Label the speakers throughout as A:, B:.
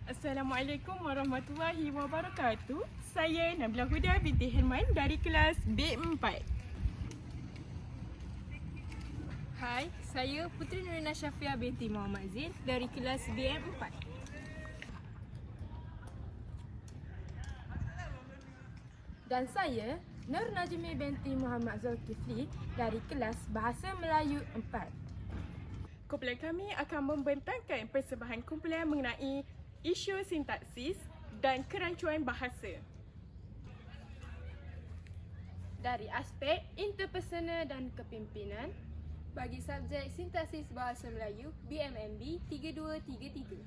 A: Assalamualaikum warahmatullahi wabarakatuh. Saya Nabila Huda binti Herman dari kelas B4.
B: Hai, saya Putri Nurina Syafiah binti Muhammad Zin dari kelas BM4. Dan saya Nur Najmi binti Muhammad Zulkifli dari kelas Bahasa Melayu 4.
A: Kumpulan kami akan membentangkan persembahan kumpulan mengenai isu sintaksis dan kerancuan bahasa.
B: Dari aspek interpersonal dan kepimpinan bagi subjek sintaksis Bahasa Melayu BMMB 3233.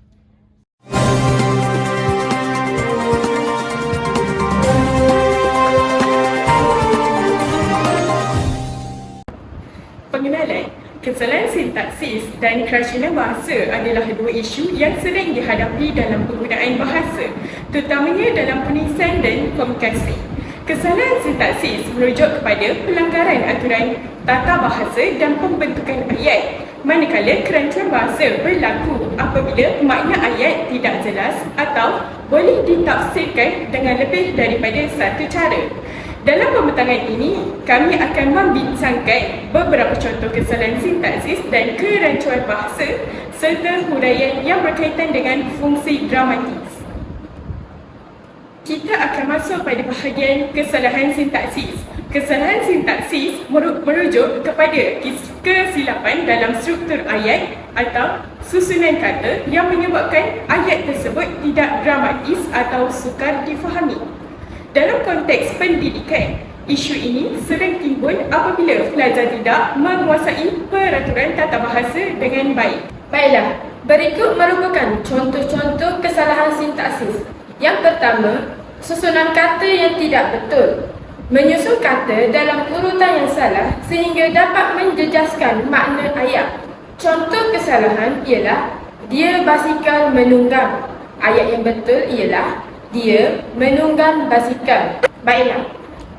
A: Pengenalan, kesalahan sintaksis dan keracunan bahasa adalah dua isu yang sering dihadapi dalam penggunaan bahasa, terutamanya dalam penulisan dan komunikasi. Kesalahan sintaksis merujuk kepada pelanggaran aturan tata bahasa dan pembentukan ayat, manakala kerancuan bahasa berlaku apabila makna ayat tidak jelas atau boleh ditafsirkan dengan lebih daripada satu cara. Dalam pembentangan ini, kami akan membincangkan beberapa contoh kesalahan sintaksis dan kerancuan bahasa serta huraian yang berkaitan dengan fungsi dramatis. Kita akan masuk pada bahagian kesalahan sintaksis. Kesalahan sintaksis merujuk kepada kesilapan dalam struktur ayat atau susunan kata yang menyebabkan ayat tersebut tidak dramatis atau sukar difahami. Dalam konteks pendidikan, isu ini sering timbul apabila pelajar tidak menguasai peraturan tata bahasa dengan baik.
B: Baiklah, berikut merupakan contoh-contoh kesalahan sintaksis. Yang pertama, susunan kata yang tidak betul. Menyusun kata dalam urutan yang salah sehingga dapat menjejaskan makna ayat. Contoh kesalahan ialah dia basikal menunggang. Ayat yang betul ialah dia menunggang basikal. Baiklah,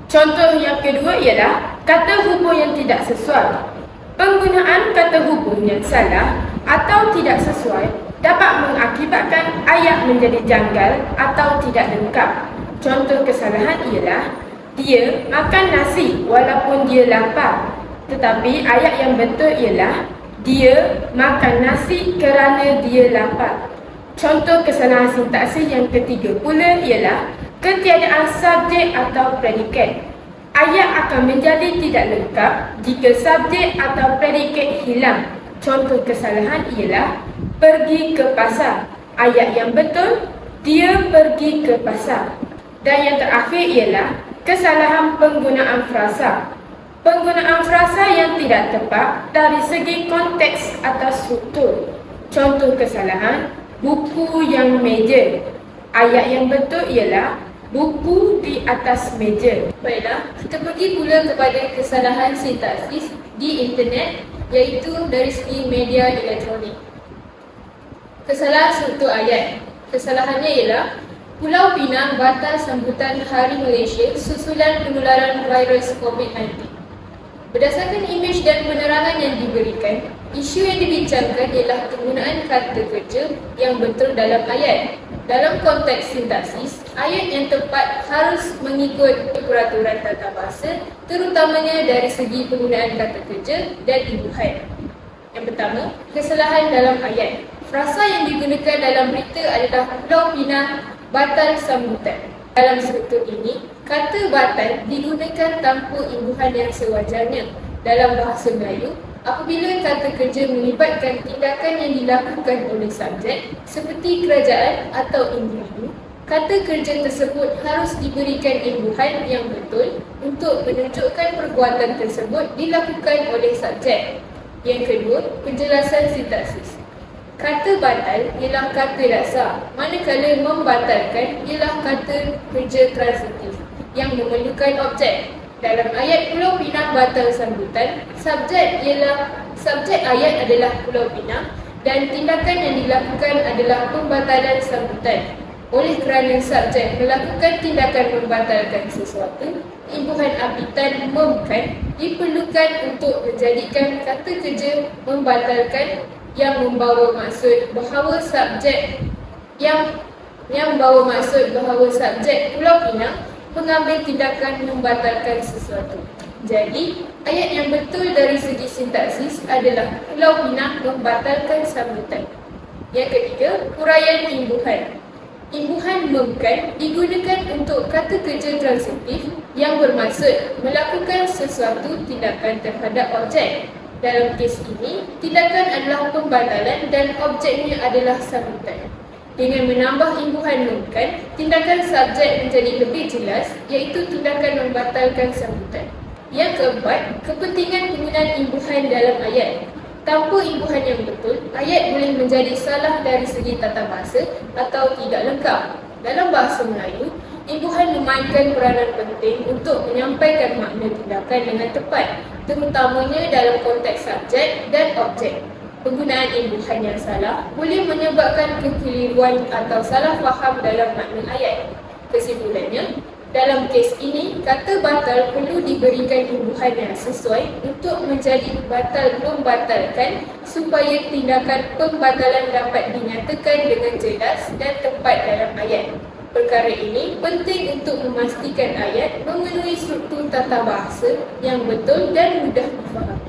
B: contoh yang kedua ialah kata hubung yang tidak sesuai. Penggunaan kata hubung yang salah atau tidak sesuai dapat mengakibatkan ayat menjadi janggal atau tidak lengkap. Contoh kesalahan ialah dia makan nasi walaupun dia lapar. Tetapi ayat yang betul ialah dia makan nasi kerana dia lapar. Contoh kesalahan sintaksis yang ketiga pula ialah ketiadaan subjek atau predikat. Ayat akan menjadi tidak lengkap jika subjek atau predikat hilang. Contoh kesalahan ialah pergi ke pasar. Ayat yang betul, dia pergi ke pasar. Dan yang terakhir ialah kesalahan penggunaan frasa. Penggunaan frasa yang tidak tepat dari segi konteks atau struktur. Contoh kesalahan, buku yang meja. Ayat yang betul ialah buku di atas meja.
C: Baiklah, kita pergi pula kepada kesalahan sintaksis di internet, iaitu dari segi media elektronik. Kesalahan struktur ayat. Kesalahannya ialah Pulau Pinang batal sambutan Hari Malaysia susulan penularan virus COVID-19. Berdasarkan imej dan penerangan yang diberikan, isu yang dibincangkan ialah penggunaan kata kerja yang betul dalam ayat. Dalam konteks sintaksis, ayat yang tepat harus mengikut peraturan tata bahasa, terutamanya dari segi penggunaan kata kerja dan imbuhan. Yang pertama, kesalahan dalam ayat. Frasa yang digunakan dalam berita adalah Pulau Pinang batal sambutan. Dalam struktur ini, kata batal digunakan tanpa imbuhan yang sewajarnya. Dalam bahasa Melayu, apabila kata kerja melibatkan tindakan yang dilakukan oleh subjek seperti kerajaan atau individu, kata kerja tersebut harus diberikan imbuhan yang betul untuk menunjukkan perbuatan tersebut dilakukan oleh subjek. Yang kedua, penjelasan sintaksis. Kata batal ialah kata dasar, manakala membatalkan ialah kata kerja transitif yang memerlukan objek. Dalam ayat Pulau Pinang batal sambutan, subjek ayat adalah Pulau Pinang dan tindakan yang dilakukan adalah pembatalan sambutan. Oleh kerana subjek melakukan tindakan membatalkan sesuatu, imbuhan apitan memkan diperlukan untuk menjadikan kata kerja membatalkan yang membawa maksud bahawa subjek yang membawa maksud bahawa subjek Pulau Pinang mengambil tindakan membatalkan sesuatu. Jadi, ayat yang betul dari segi sintaksis adalah Pulau Pinang membatalkan sambutan. Yang ketiga, huraian imbuhan. Imbuhan memkan digunakan untuk kata kerja transitif yang bermaksud melakukan sesuatu tindakan terhadap objek. Dalam kes ini, tindakan adalah pembatalan dan objeknya adalah sambutan. Dengan menambah imbuhan memkan, tindakan subjek menjadi lebih jelas, iaitu tindakan membatalkan sambutan. Yang keempat, kepentingan penggunaan imbuhan dalam ayat. Tanpa imbuhan yang betul, ayat boleh menjadi salah dari segi tata bahasa atau tidak lengkap. Dalam bahasa Melayu, imbuhan memainkan peranan penting untuk menyampaikan makna tindakan dengan tepat, terutamanya dalam konteks subjek dan objek. Penggunaan imbuhan yang salah boleh menyebabkan kekeliruan atau salah faham dalam makna ayat. Kesimpulannya, dalam kes ini, kata batal perlu diberikan imbuhan yang sesuai untuk menjadi batal membatalkan supaya tindakan pembatalan dapat dinyatakan dengan jelas dan tepat dalam ayat. Perkara ini penting untuk memastikan ayat memenuhi struktur tata bahasa yang betul dan mudah difahami.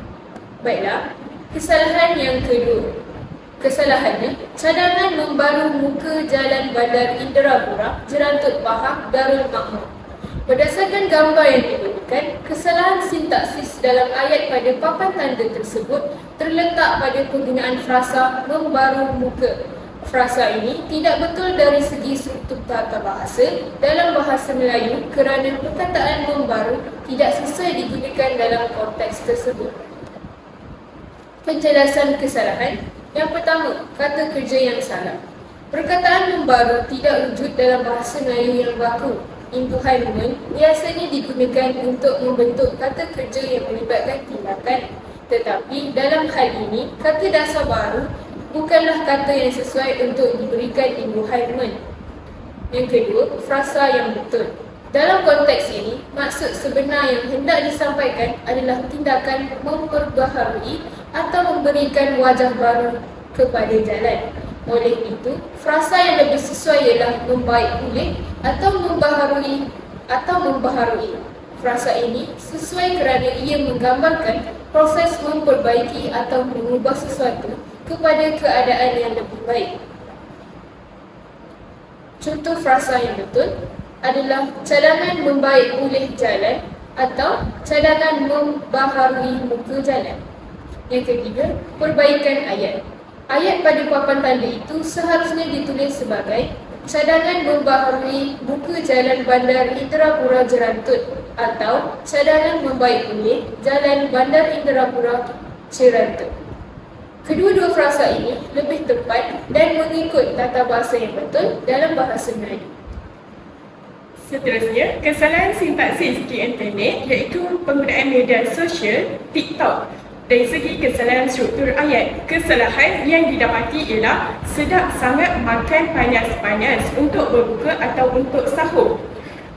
C: Baiklah, kesalahan yang kedua. Kesalahannya, cadangan membaru muka Jalan Bandar Indrapura, Jerantut Pahang, Darul Makmur. Berdasarkan gambar yang diberikan, kesalahan sintaksis dalam ayat pada papan tanda tersebut terletak pada penggunaan frasa membaru muka. Frasa ini tidak betul dari segi struktur tata bahasa dalam bahasa Melayu kerana perkataan membaru tidak sesuai digunakan dalam konteks tersebut. Penjelasan kesalahan. Yang pertama, kata kerja yang salah. Perkataan membaru tidak wujud dalam bahasa Melayu yang baku. Imbuhan men biasanya digunakan untuk membentuk kata kerja yang melibatkan tindakan. Tetapi dalam hal ini, kata dasar baru bukanlah kata yang sesuai untuk diberikan imbuhan men. Yang kedua, frasa yang betul. Dalam konteks ini, maksud sebenar yang hendak disampaikan adalah tindakan memperbaharui atau memberikan wajah baru kepada jalan. Oleh itu, frasa yang lebih sesuai ialah membaik pulih atau membaharui. Frasa ini sesuai kerana ia menggambarkan proses memperbaiki atau mengubah sesuatu kepada keadaan yang lebih baik. Contoh frasa yang betul adalah cadangan membaik pulih jalan atau cadangan membaharui muka jalan. Yang ketiga, perbaikan ayat. Ayat pada papan tanda itu seharusnya ditulis sebagai cadangan membaharui muka Jalan Bandar Indrapura Jerantut atau cadangan membaik pulih Jalan Bandar Indrapura Jerantut. Kedua-dua frasa ini lebih tepat dan mengikut tata bahasa yang betul dalam bahasa Melayu.
A: Seterusnya, kesalahan sintaksis di internet iaitu penggunaan media sosial TikTok. Dari segi kesalahan struktur ayat, kesalahan yang didapati ialah sedap sangat makan panas-panas untuk berbuka atau untuk sahur.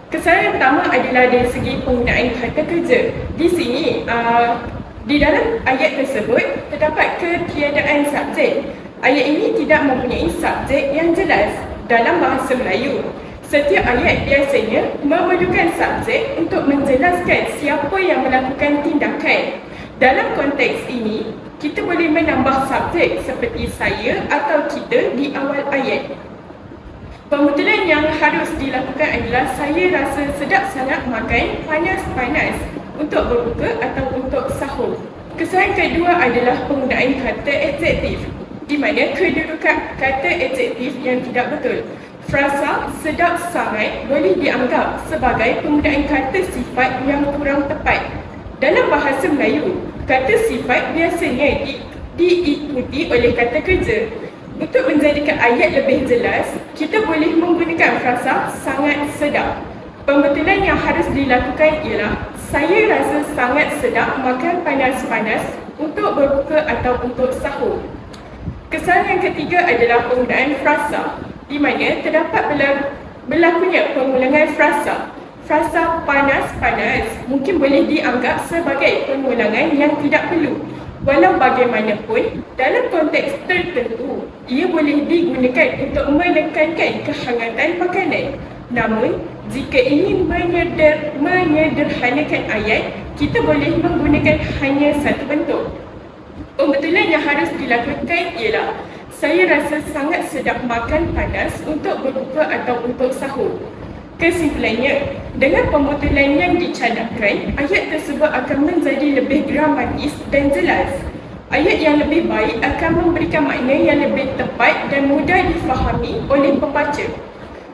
A: Kesalahan yang pertama adalah dari segi penggunaan kata kerja. Di sini, di dalam ayat tersebut terdapat ketiadaan subjek. Ayat ini tidak mempunyai subjek yang jelas dalam bahasa Melayu. Setiap ayat biasanya memerlukan subjek untuk menjelaskan siapa yang melakukan tindakan. Dalam konteks ini, kita boleh menambah subjek seperti saya atau kita di awal ayat. Pembetulan yang harus dilakukan adalah saya rasa sedap sangat makan panas-panas untuk berbuka atau untuk sahur. Kesalahan kedua adalah penggunaan kata adjektif, di mana kedudukan kata adjektif yang tidak betul. Frasa sedap sangat boleh dianggap sebagai penggunaan kata sifat yang kurang tepat. Dalam bahasa Melayu, kata sifat biasanya diikuti oleh kata kerja. Untuk menjadikan ayat lebih jelas, kita boleh menggunakan frasa sangat sedap. Pembetulan yang harus dilakukan ialah saya rasa sangat sedap makan panas-panas untuk berbuka atau untuk sahur. Kesalahan yang ketiga adalah penggunaan frasa, di mana terdapat berlakunya pengulangan frasa. Frasa panas-panas mungkin boleh dianggap sebagai pengulangan yang tidak perlu. Walau bagaimanapun, dalam konteks tertentu, Ia boleh digunakan untuk menekankan kehangatan makanan. Namun, jika ingin menyederhanakan ayat, kita boleh menggunakan hanya satu bentuk. Pembetulan yang harus dilakukan ialah, saya rasa sangat sedap makan panas untuk berbuka atau untuk sahur. Kesimpulannya, dengan pembetulan yang dicadangkan, ayat tersebut akan menjadi lebih gramatis dan jelas. Ayat yang lebih baik akan memberikan makna yang lebih tepat dan mudah difahami oleh pembaca.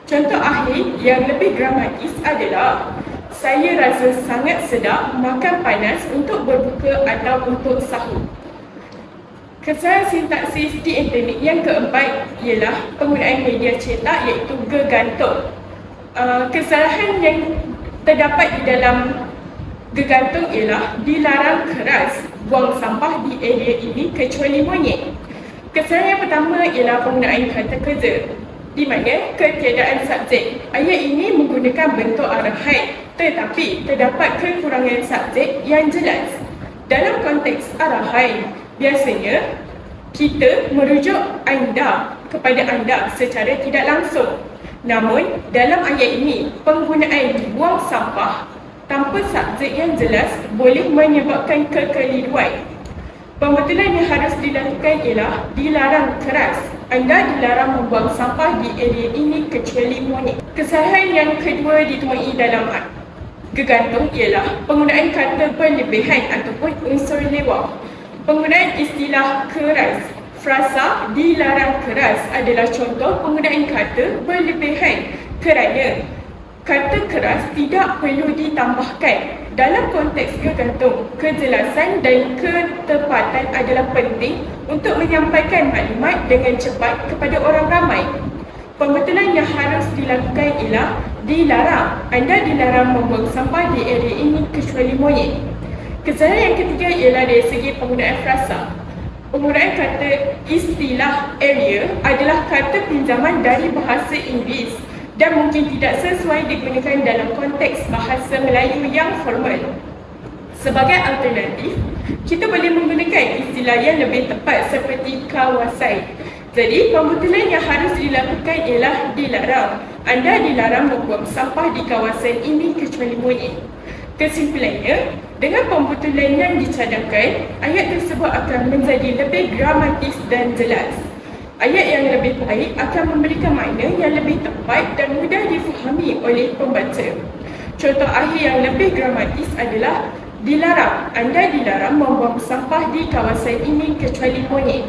A: Contoh akhir yang lebih gramatis adalah, saya rasa sangat sedap makan panas untuk berbuka atau untuk sahur. Kesalahan sintaksis di internet yang keempat ialah penggunaan media cetak iaitu gegantung. Kesalahan yang terdapat di dalam gegantung ialah dilarang keras buang sampah di area ini kecuali monyet. Kesalahan yang pertama ialah penggunaan kata kerja di mana ketiadaan subjek. Ayat ini menggunakan bentuk arahan tetapi terdapat kekurangan subjek yang jelas. Dalam konteks arahan, biasanya kita merujuk anda kepada anda secara tidak langsung. Namun, dalam ayat ini, penggunaan buang sampah tanpa subjek yang jelas boleh menyebabkan kekeliruan. Pembetulan yang harus dilakukan ialah dilarang keras. Anda dilarang membuang sampah di area ini kecuali monyet. Kesalahan yang kedua ditemui dalam gegantung ialah penggunaan kata berlebihan ataupun unsur lewat. Penggunaan istilah keras. Frasa dilarang keras adalah contoh penggunaan kata berlebihan kerana kata keras tidak perlu ditambahkan. Dalam konteks gegantung, kejelasan dan ketepatan adalah penting untuk menyampaikan maklumat dengan cepat kepada orang ramai. Pembetulan yang harus dilakukan ialah dilarang. Anda dilarang membuang sampah di area ini kecuali monyet. Kesalahan yang ketiga ialah dari segi penggunaan frasa. Penggunaan kata istilah area adalah kata pinjaman dari bahasa Inggeris dan mungkin tidak sesuai digunakan dalam konteks bahasa Melayu yang formal. Sebagai alternatif, kita boleh menggunakan istilah yang lebih tepat seperti kawasan. Jadi, pembetulan yang harus dilakukan ialah dilarang. Anda dilarang membuang sampah di kawasan ini kecuali monyet. Kesimpulannya, dengan pembetulan yang dicadangkan, ayat tersebut akan menjadi lebih gramatis dan jelas. Ayat yang lebih baik akan memberikan makna yang lebih tepat dan mudah difahami oleh pembaca. Contoh akhir yang lebih gramatis adalah dilarang. Anda dilarang membuang sampah di kawasan ini kecuali monyet.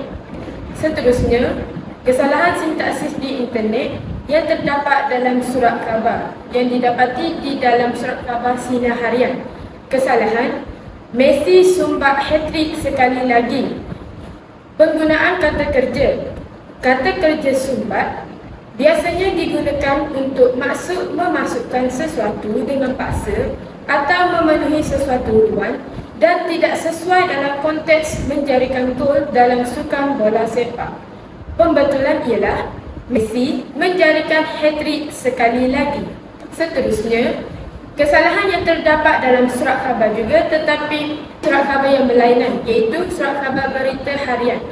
B: Seterusnya, kesalahan sintaksis di internet yang terdapat dalam surat khabar yang didapati di dalam surat khabar Sinar Harian. Kesalahan, Messi sumbat hat-trick sekali lagi. Penggunaan kata kerja. Kata kerja sumbat biasanya digunakan untuk memasukkan sesuatu dengan paksa atau memenuhi sesuatu ruan dan tidak sesuai dalam konteks menjadikan gol dalam sukan bola sepak. Pembetulan ialah Messi menjadikan hat-trick sekali lagi. Seterusnya, kesalahan yang terdapat dalam surat khabar juga tetapi surat khabar yang berlainan iaitu surat khabar berita harian.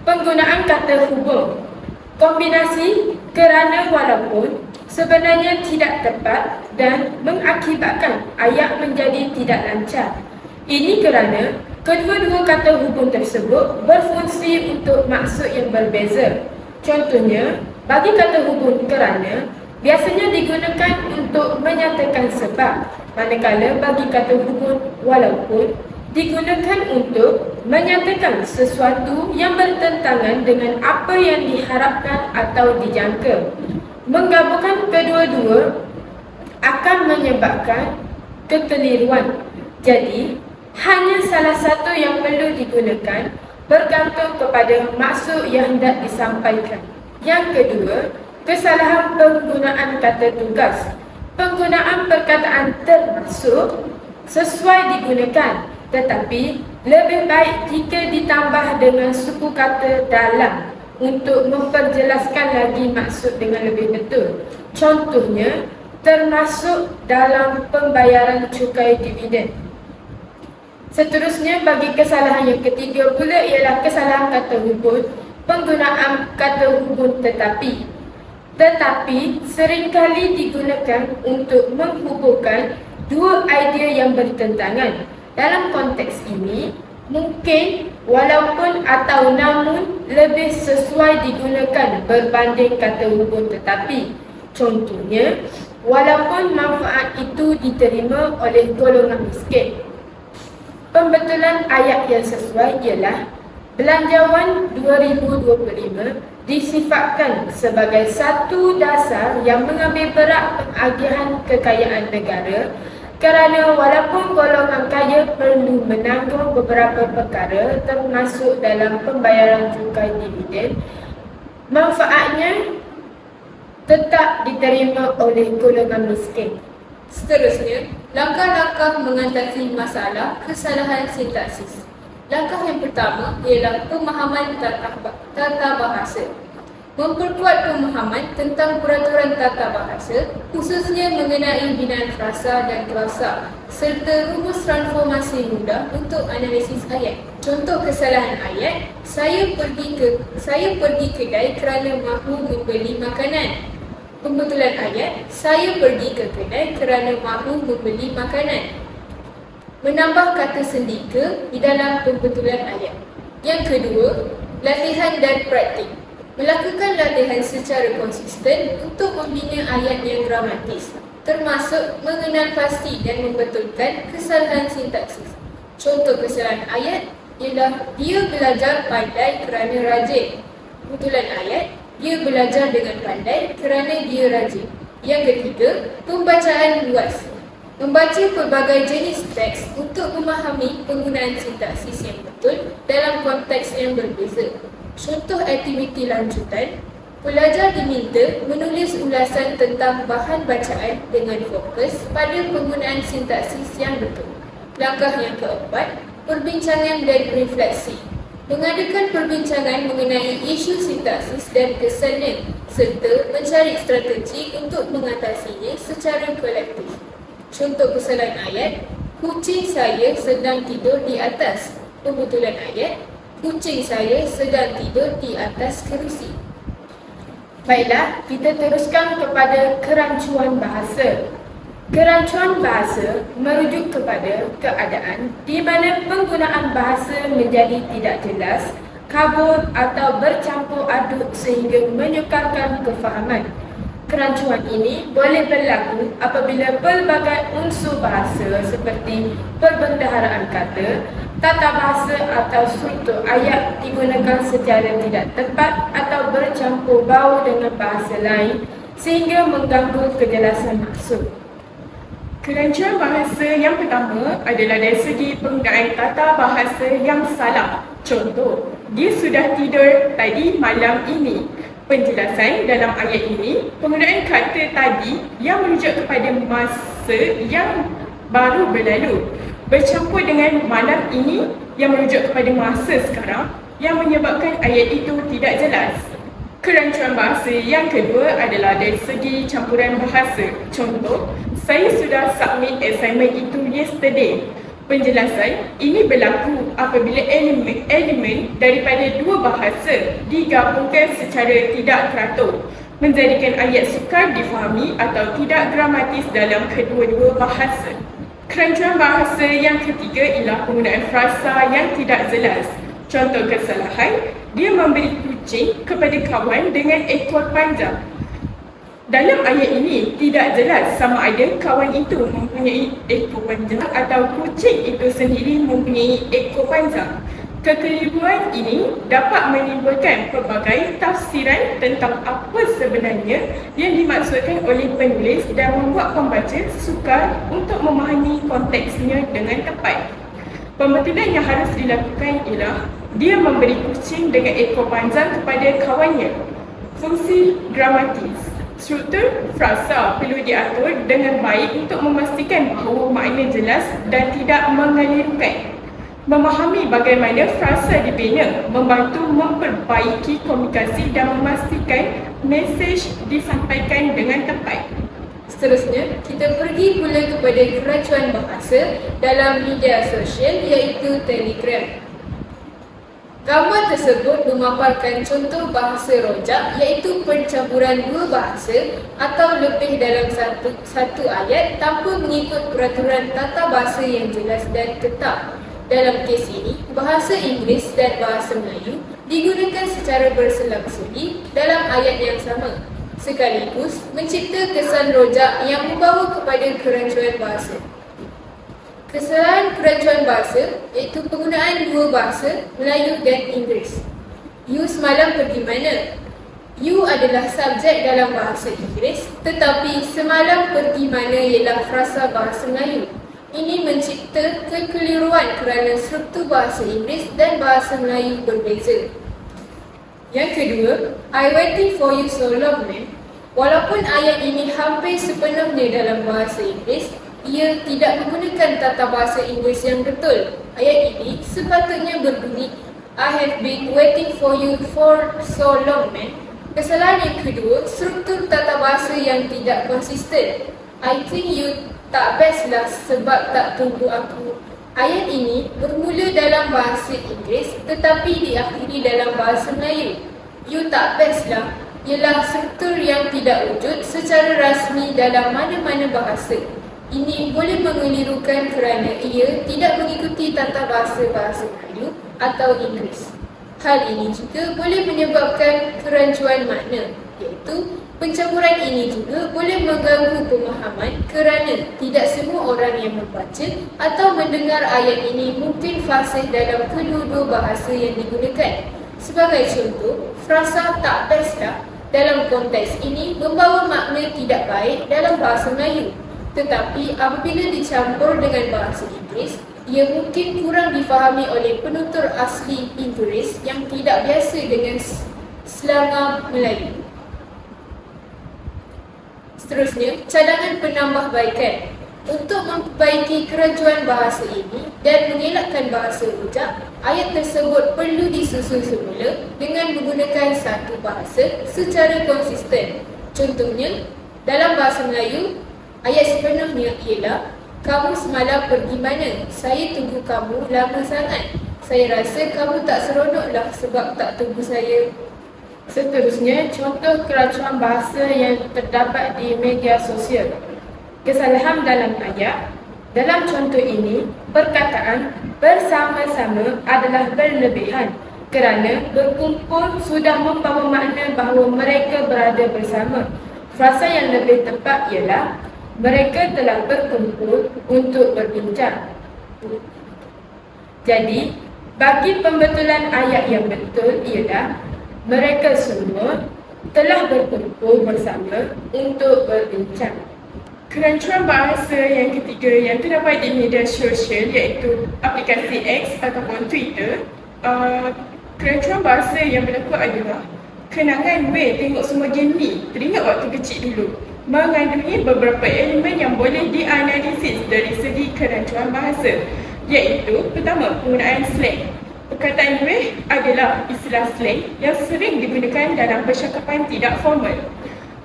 B: Penggunaan kata hubung. Kombinasi kerana walaupun sebenarnya tidak tepat dan mengakibatkan ayat menjadi tidak lancar. Ini kerana kedua-dua kata hubung tersebut berfungsi untuk maksud yang berbeza. Contohnya, bagi kata hubung kerana biasanya digunakan untuk menyatakan sebab, manakala bagi kata hubung walaupun digunakan untuk menyatakan sesuatu yang bertentangan dengan apa yang diharapkan atau dijangka. Menggabungkan kedua-dua akan menyebabkan kekeliruan. Jadi, hanya salah satu yang perlu digunakan bergantung kepada maksud yang hendak disampaikan. Yang kedua, kesalahan penggunaan kata tugas. Penggunaan perkataan termasuk sesuai digunakan, tetapi lebih baik jika ditambah dengan suku kata dalam untuk memperjelaskan lagi maksud dengan lebih betul. Contohnya, termasuk dalam pembayaran cukai dividen. Seterusnya, bagi kesalahan yang ketiga pula ialah kesalahan kata hubung penggunaan kata hubung tetapi. Tetapi seringkali digunakan untuk menghubungkan dua idea yang bertentangan. Dalam konteks ini, mungkin walaupun atau namun lebih sesuai digunakan berbanding kata hubung tetapi. Contohnya, walaupun manfaat itu diterima oleh golongan miskin. Pembetulan ayat yang sesuai ialah Belanjawan 2025 disifatkan sebagai satu dasar yang mengambil berat pengagihan kekayaan negara kerana walaupun golongan kaya perlu menanggung beberapa perkara termasuk dalam pembayaran cukai dividen, manfaatnya tetap diterima oleh golongan miskin.
C: Seterusnya, langkah-langkah mengatasi masalah kesalahan sintaksis. Langkah yang pertama ialah pemahaman tata bahasa. Memperkuat pemahaman tentang peraturan tata bahasa, khususnya mengenai binaan frasa dan klausa, serta rumus transformasi mudah untuk analisis ayat. Contoh kesalahan ayat, saya pergi kedai kerana mahu membeli makanan. Pembetulan ayat, saya pergi ke kedai kerana mahu membeli makanan. Menambah kata sendika di dalam pembetulan ayat. Yang kedua, latihan dan praktik. Melakukan latihan secara konsisten untuk membina ayat yang gramatis, termasuk mengenal pasti dan membetulkan kesalahan sintaksis. Contoh kesalahan ayat ialah dia belajar pandai kerana rajin. Pembetulan ayat, dia belajar dengan pandai kerana dia rajin. Yang ketiga, pembacaan luas. Membaca pelbagai jenis teks untuk memahami penggunaan sintaksis yang betul dalam konteks yang berbeza. Contoh aktiviti lanjutan, pelajar diminta menulis ulasan tentang bahan bacaan dengan fokus pada penggunaan sintaksis yang betul. Langkah yang keempat, perbincangan dan refleksi. Mengadakan perbincangan mengenai isu sintaksis dan kesannya serta mencari strategi untuk mengatasinya secara kolektif. Contoh kesalahan ayat, kucing saya sedang tidur di atas. Pembetulan ayat, kucing saya sedang tidur di atas kerusi.
B: Baiklah, kita teruskan kepada kerancuan bahasa. Kerancuan bahasa merujuk kepada keadaan di mana penggunaan bahasa menjadi tidak jelas, kabur atau bercampur aduk sehingga menyukarkan kefahaman. Kerancuan ini boleh berlaku apabila pelbagai unsur bahasa seperti perbendaharaan kata, tata bahasa atau struktur ayat digunakan secara tidak tepat atau bercampur baur dengan bahasa lain sehingga mengganggu kejelasan maksud.
A: Kerancuan bahasa yang pertama adalah dari segi penggunaan tata bahasa yang salah. Contoh, dia sudah tidur tadi malam ini. Penjelasan dalam ayat ini, penggunaan kata tadi yang merujuk kepada masa yang baru berlalu bercampur dengan malam ini yang merujuk kepada masa sekarang yang menyebabkan ayat itu tidak jelas. Kerancuan bahasa yang kedua adalah dari segi campuran bahasa. Contoh, saya sudah submit assignment itu yesterday. Penjelasan ini berlaku apabila elemen daripada dua bahasa digabungkan secara tidak teratur, menjadikan ayat sukar difahami atau tidak gramatis dalam kedua-dua bahasa. Kerancuan bahasa yang ketiga ialah penggunaan frasa yang tidak jelas. Contoh kesalahan, dia memberi kucing kepada kawan dengan ekor panjang. Dalam ayat ini tidak jelas sama ada kawan itu mempunyai ekor panjang atau kucing itu sendiri mempunyai ekor panjang. Kekeliruan ini dapat menimbulkan pelbagai tafsiran tentang apa sebenarnya yang dimaksudkan oleh penulis dan membuat pembaca sukar untuk memahami konteksnya dengan tepat. Pembetulan yang harus dilakukan ialah dia memberi kucing dengan ekor panjang kepada kawannya. Fungsi gramatis. Struktur frasa perlu diatur dengan baik untuk memastikan bahawa makna jelas dan tidak mengelirukan. Memahami bagaimana frasa dibina membantu memperbaiki komunikasi dan memastikan mesej disampaikan dengan tepat.
C: Seterusnya, kita pergi pula kepada kerancuan bahasa dalam media sosial iaitu Telegram. Gambar tersebut memaparkan contoh bahasa rojak iaitu pencampuran dua bahasa atau lebih dalam satu ayat tanpa mengikut peraturan tata bahasa yang jelas dan tetap. Dalam kes ini, bahasa Inggeris dan bahasa Melayu digunakan secara berselang-seli dalam ayat yang sama, sekaligus mencipta kesan rojak yang membawa kepada kerancuan bahasa. Kesalahan kerancuan bahasa iaitu penggunaan dua bahasa, Melayu dan Inggeris. You semalam pergi mana? You adalah subjek dalam bahasa Inggeris, tetapi semalam pergi mana ialah frasa bahasa Melayu. Ini mencipta kekeliruan kerana struktur bahasa Inggeris dan bahasa Melayu berbeza. Yang kedua, I waiting for you so long, man. Walaupun ayat ini hampir sepenuhnya dalam bahasa Inggeris, ia tidak menggunakan tata bahasa Inggeris yang betul. Ayat ini sepatutnya berbunyi, I have been waiting for you for so long, man. Kesalahan yang kedua, struktur tata bahasa yang tidak konsisten. I think you tak best lah sebab tak tunggu aku. Ayat ini bermula dalam bahasa Inggeris tetapi diakhiri dalam bahasa Melayu. You tak best lah ialah struktur yang tidak wujud secara rasmi dalam mana-mana bahasa. Ini boleh mengelirukan kerana ia tidak mengikuti tata bahasa Melayu atau Inggeris. Hal ini juga boleh menyebabkan kerancuan makna, iaitu pencampuran ini juga boleh mengganggu pemahaman kerana tidak semua orang yang membaca atau mendengar ayat ini mungkin fasih dalam kedua-dua bahasa yang digunakan. Sebagai contoh, frasa tak best lah dalam konteks ini membawa makna tidak baik dalam bahasa Melayu. Tetapi apabila dicampur dengan bahasa Inggeris, ia mungkin kurang difahami oleh penutur asli Inggeris yang tidak biasa dengan slangan Melayu. Seterusnya, cadangan penambahbaikan. Untuk memperbaiki kerancuan bahasa ini dan mengelakkan bahasa rojak, ayat tersebut perlu disusun semula dengan menggunakan satu bahasa secara konsisten. Contohnya, dalam bahasa Melayu, ayat sepenuhnya ialah, kamu semalam pergi mana? Saya tunggu kamu lama sangat. Saya rasa kamu tak seronoklah sebab tak tunggu saya.
B: Seterusnya, contoh kerancuan bahasa yang terdapat di media sosial. Kesalahan dalam ayat. Dalam contoh ini, perkataan bersama-sama adalah berlebihan kerana berkumpul sudah membawa makna bahawa mereka berada bersama. Frasa yang lebih tepat ialah mereka telah berkumpul untuk berbincang. Jadi, bagi pembetulan ayat yang betul ialah mereka semua telah berkumpul bersama untuk berbincang.
A: Kerancuan bahasa yang ketiga yang terdapat di media sosial iaitu aplikasi X ataupun Twitter. Kerancuan bahasa yang berlaku adalah kenangan weh tengok semua game ni, teringat waktu kecil dulu, mengandungi beberapa elemen yang boleh dianalisis dari segi kerancuan bahasa, iaitu pertama, penggunaan slang. Perkataan weh adalah istilah slang yang sering digunakan dalam percakapan tidak formal.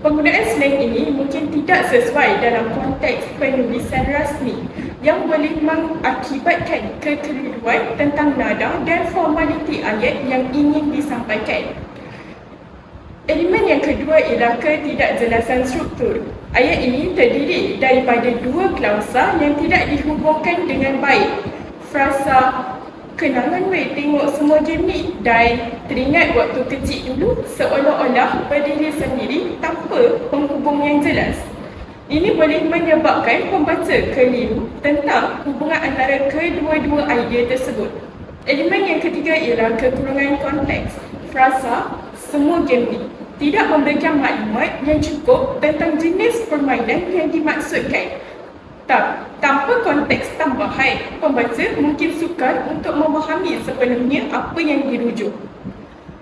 A: Penggunaan slang ini mungkin tidak sesuai dalam konteks penulisan rasmi yang boleh mengakibatkan kekeliruan tentang nada dan formaliti ayat yang ingin disampaikan. Elemen yang kedua ialah ketidakjelasan struktur. Ayat ini terdiri daripada dua klausa yang tidak dihubungkan dengan baik. Frasa kenangan weh tengok semua game ni dan teringat waktu kecil dulu seolah-olah berdiri sendiri tanpa penghubung yang jelas. Ini boleh menyebabkan pembaca keliru tentang hubungan antara kedua-dua idea tersebut. Elemen yang ketiga ialah kekurangan konteks. Frasa semua game ni tidak memberikan maklumat yang cukup tentang jenis permainan yang dimaksudkan. Tanpa konteks tambahan, pembaca mungkin sukar untuk memahami sepenuhnya apa yang dirujuk.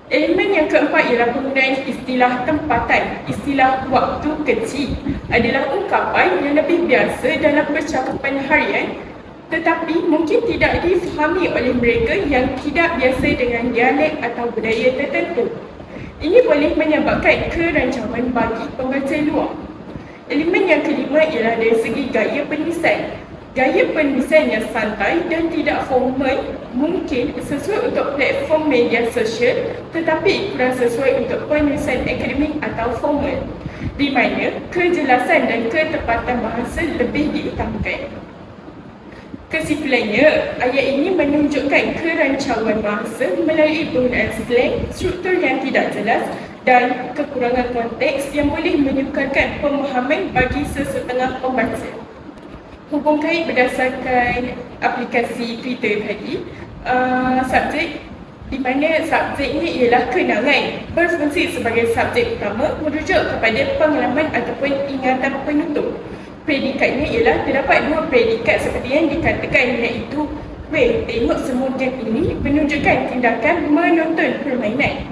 A: Elemen yang keempat ialah penggunaan istilah tempatan. Istilah waktu kecil adalah ungkapan yang lebih biasa dalam percakapan harian tetapi mungkin tidak difahami oleh mereka yang tidak biasa dengan dialek atau budaya tertentu. Ini boleh menyebabkan kerancangan bagi pembaca luar. Elemen yang kelima ialah dari segi gaya penulisan. Gaya penulisan yang santai dan tidak formal mungkin sesuai untuk platform media sosial tetapi kurang sesuai untuk penulisan akademik atau formal, di mana kejelasan dan ketepatan bahasa lebih diutamakan. Kesimpulannya, ayat ini menunjukkan kerancauan bahasa melalui penggunaan slang, struktur yang tidak jelas dan kekurangan konteks yang boleh menyukarkan pemahaman bagi sesetengah pembaca. Hubung kait berdasarkan aplikasi Twitter tadi, subjek di mana subjeknya ialah kenangan berfungsi sebagai subjek utama merujuk kepada pengalaman ataupun ingatan penutur. Predikatnya ialah terdapat dua predikat seperti yang dikatakan, iaitu weh, tengok semua game ini menunjukkan tindakan menonton permainan.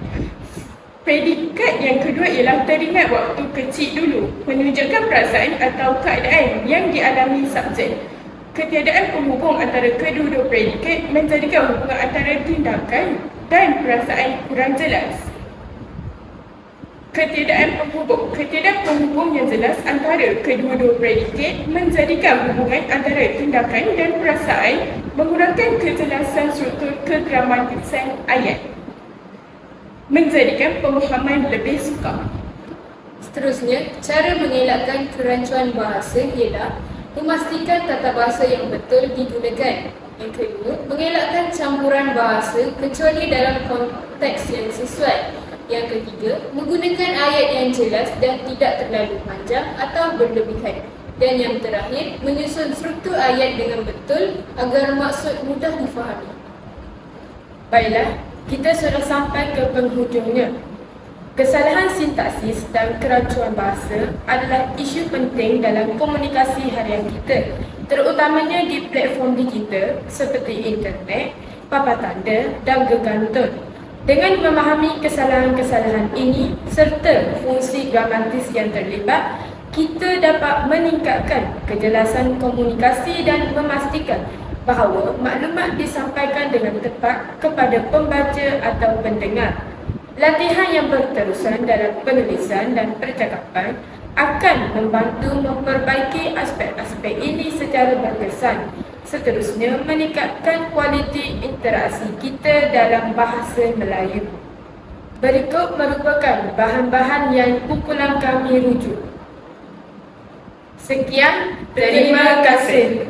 A: Predikat yang kedua ialah teringat waktu kecil dulu, menunjukkan perasaan atau keadaan yang dialami subjek. Ketiadaan penghubung antara kedua-dua predikat menjadikan hubungan antara tindakan dan perasaan kurang jelas. Ketiadaan penghubung yang jelas antara kedua-dua predikat menjadikan hubungan antara tindakan dan perasaan mengurangkan kejelasan struktur kegramatisan ayat, menjadikan pemahaman lebih sukar.
C: Seterusnya, cara mengelakkan kerancuan bahasa ialah memastikan tata bahasa yang betul digunakan. Yang kedua, mengelakkan campuran bahasa kecuali dalam konteks yang sesuai. Yang ketiga, menggunakan ayat yang jelas dan tidak terlalu panjang atau berlebihan. Dan yang terakhir, menyusun struktur ayat dengan betul agar maksud mudah difahami.
B: Baiklah, kita sudah sampai ke penghujungnya. Kesalahan sintaksis dan kerancuan bahasa adalah isu penting dalam komunikasi harian kita, terutamanya di platform digital seperti internet, papan tanda dan gegantun. Dengan memahami kesalahan-kesalahan ini serta fungsi gramatis yang terlibat, kita dapat meningkatkan kejelasan komunikasi dan memastikan bahawa maklumat disampaikan dengan tepat kepada pembaca atau pendengar. Latihan yang berterusan dalam penulisan dan percakapan akan membantu memperbaiki aspek-aspek ini secara berkesan. Seterusnya, meningkatkan kualiti interaksi kita dalam bahasa Melayu. Berikut merupakan bahan-bahan yang kumpulan kami rujuk. Sekian, terima kasih.